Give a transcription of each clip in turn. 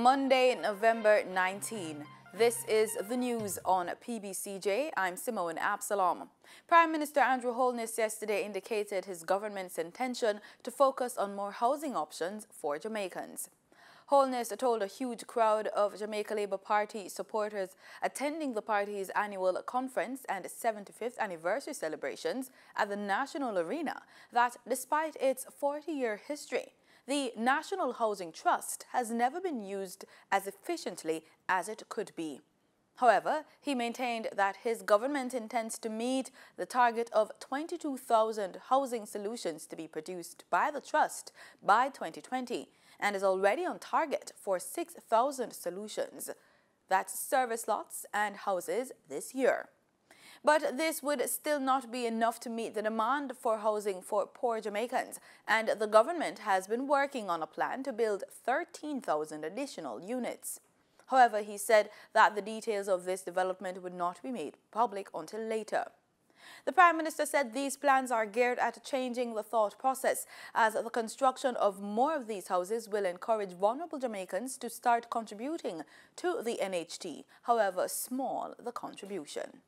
Monday, November 19. This is the news on PBCJ. I'm Simone Absalom. Prime Minister Andrew Holness yesterday indicated his government's intention to focus on more housing options for Jamaicans. Holness told a huge crowd of Jamaica Labour Party supporters attending the party's annual conference and 75th anniversary celebrations at the National Arena that despite its 40-year history, the National Housing Trust has never been used as efficiently as it could be. However, he maintained that his government intends to meet the target of 22,000 housing solutions to be produced by the trust by 2020 and is already on target for 6,000 solutions, that's service lots and houses, this year. But this would still not be enough to meet the demand for housing for poor Jamaicans, and the government has been working on a plan to build 13,000 additional units. However, he said that the details of this development would not be made public until later. The Prime Minister said these plans are geared at changing the thought process, as the construction of more of these houses will encourage vulnerable Jamaicans to start contributing to the NHT, however small the contribution.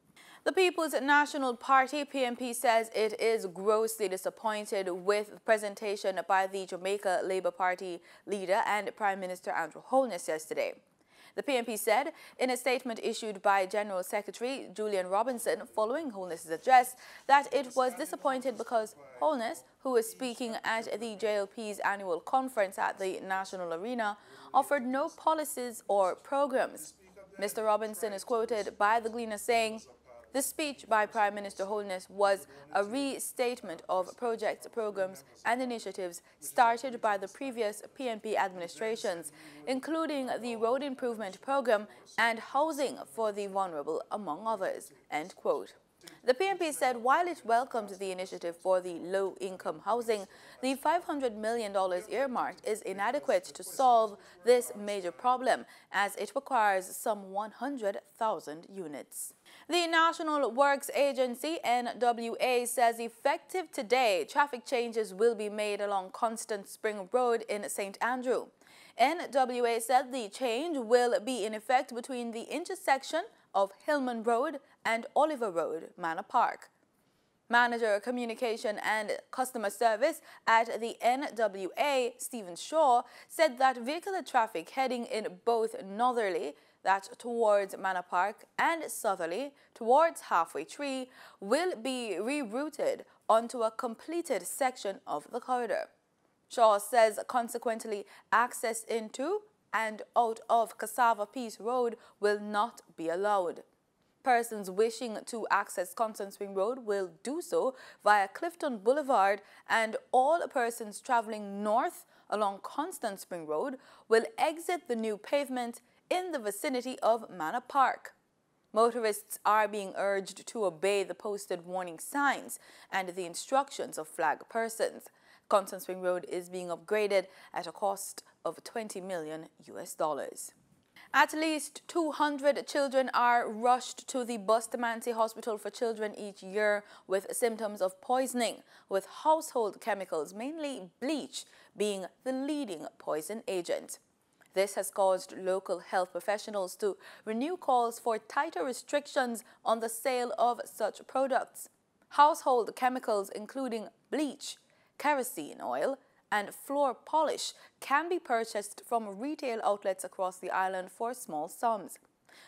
The People's National Party, PNP, says it is grossly disappointed with the presentation by the Jamaica Labour Party leader and Prime Minister Andrew Holness yesterday. The PNP said in a statement issued by General Secretary Julian Robinson following Holness's address that it was disappointed because Holness, who was speaking at the JLP's annual conference at the National Arena, offered no policies or programs. Mr. Robinson is quoted by the Gleaner saying, "The speech by Prime Minister Holness was a restatement of projects, programs and initiatives started by the previous PNP administrations, including the road improvement program and housing for the vulnerable, among others." End quote. The PNP said while it welcomed the initiative for the low-income housing, the $500 million earmarked is inadequate to solve this major problem, as it requires some 100,000 units. The National Works Agency, NWA, says effective today, traffic changes will be made along Constant Spring Road in St. Andrew. NWA said the change will be in effect between the intersection of Hillman Road and Oliver Road, Manor Park. Manager Communication and Customer Service at the NWA, Stephen Shaw, said that vehicular traffic heading in both northerly, that towards Manor Park, and southerly, towards Halfway Tree, will be rerouted onto a completed section of the corridor. Shaw says consequently access into and out of Cassava Peace Road will not be allowed. Persons wishing to access Constant Spring Road will do so via Clifton Boulevard, and all persons traveling north along Constant Spring Road will exit the new pavement in the vicinity of Manor Park. Motorists are being urged to obey the posted warning signs and the instructions of flag persons. Constant Spring Road is being upgraded at a cost of $20 million. At least 200 children are rushed to the Bustamante Hospital for Children each year with symptoms of poisoning, with household chemicals, mainly bleach, being the leading poison agent. This has caused local health professionals to renew calls for tighter restrictions on the sale of such products. Household chemicals, including bleach, kerosene oil, and floor polish, can be purchased from retail outlets across the island for small sums.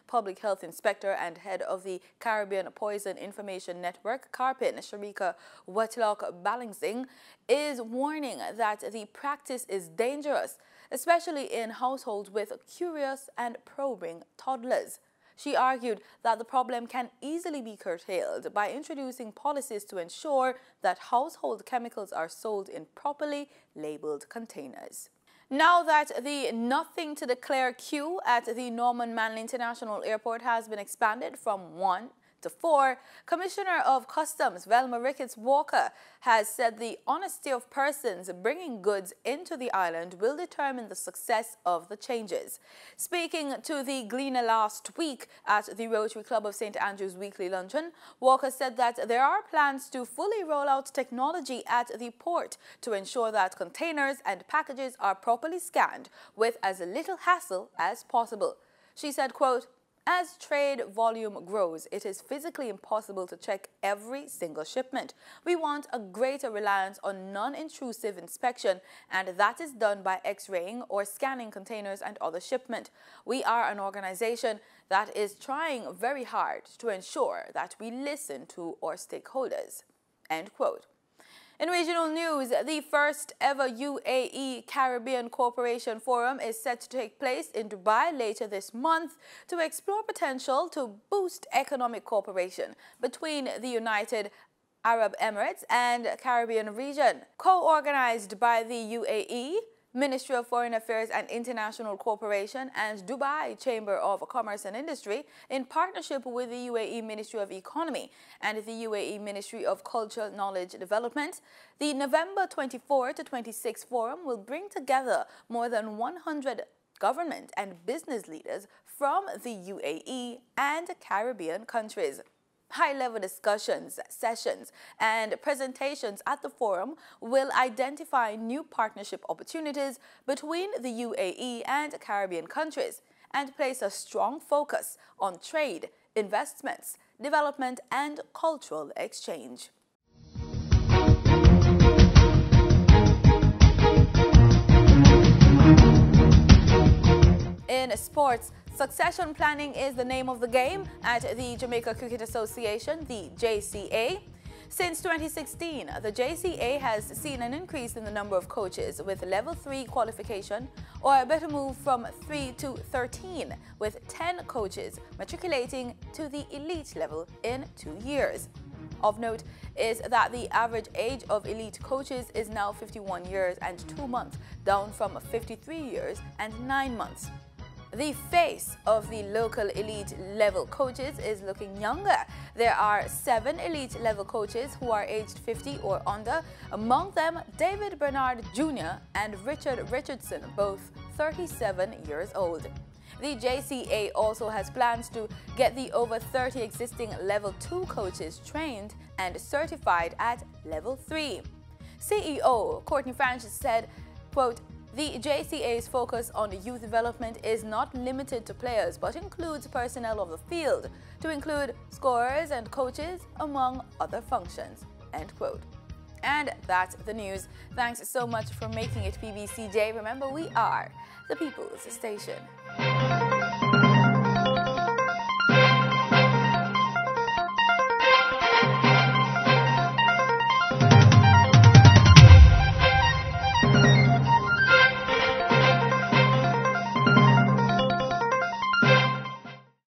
Public Health Inspector and head of the Caribbean Poison Information Network, CARPIN, Sharika Wetlock-Balancing, is warning that the practice is dangerous, especially in households with curious and probing toddlers. She argued that the problem can easily be curtailed by introducing policies to ensure that household chemicals are sold in properly labeled containers. Now that the nothing to declare queue at the Norman Manley International Airport has been expanded from 1 to 4, Commissioner of Customs Velma Ricketts Walker has said the honesty of persons bringing goods into the island will determine the success of the changes. Speaking to the Gleaner last week at the Rotary Club of St. Andrew's weekly luncheon, Walker said that there are plans to fully roll out technology at the port to ensure that containers and packages are properly scanned with as little hassle as possible. She said, quote, "As trade volume grows, it is physically impossible to check every single shipment. We want a greater reliance on non-intrusive inspection, and that is done by X-raying or scanning containers and other shipment. We are an organization that is trying very hard to ensure that we listen to our stakeholders." End quote. In regional news, the first ever UAE Caribbean Cooperation Forum is set to take place in Dubai later this month to explore potential to boost economic cooperation between the United Arab Emirates and Caribbean region. Co-organized by the UAE, Ministry of Foreign Affairs and International Cooperation and Dubai Chamber of Commerce and Industry, in partnership with the UAE Ministry of Economy and the UAE Ministry of Cultural Knowledge Development, the November 24 to 26 forum will bring together more than 100 government and business leaders from the UAE and Caribbean countries. High-level discussions, sessions, and presentations at the forum will identify new partnership opportunities between the UAE and Caribbean countries and place a strong focus on trade, investments, development, and cultural exchange. In sports, succession planning is the name of the game at the Jamaica Cricket Association, the JCA. Since 2016, the JCA has seen an increase in the number of coaches with level 3 qualification, or a better move from 3 to 13, with 10 coaches matriculating to the elite level in 2 years. Of note is that the average age of elite coaches is now 51 years and 2 months, down from 53 years and 9 months. The face of the local elite level coaches is looking younger. There are 7 elite level coaches who are aged 50 or under, among them David Bernard Jr. and Richard Richardson, both 37 years old. The JCA also has plans to get the over 30 existing level 2 coaches trained and certified at level 3. CEO Courtney Francis said, quote, "The JCA's focus on youth development is not limited to players, but includes personnel of the field, to include scorers and coaches, among other functions." End quote. And that's the news. Thanks so much for making it PBCJ. Remember, we are the People's Station.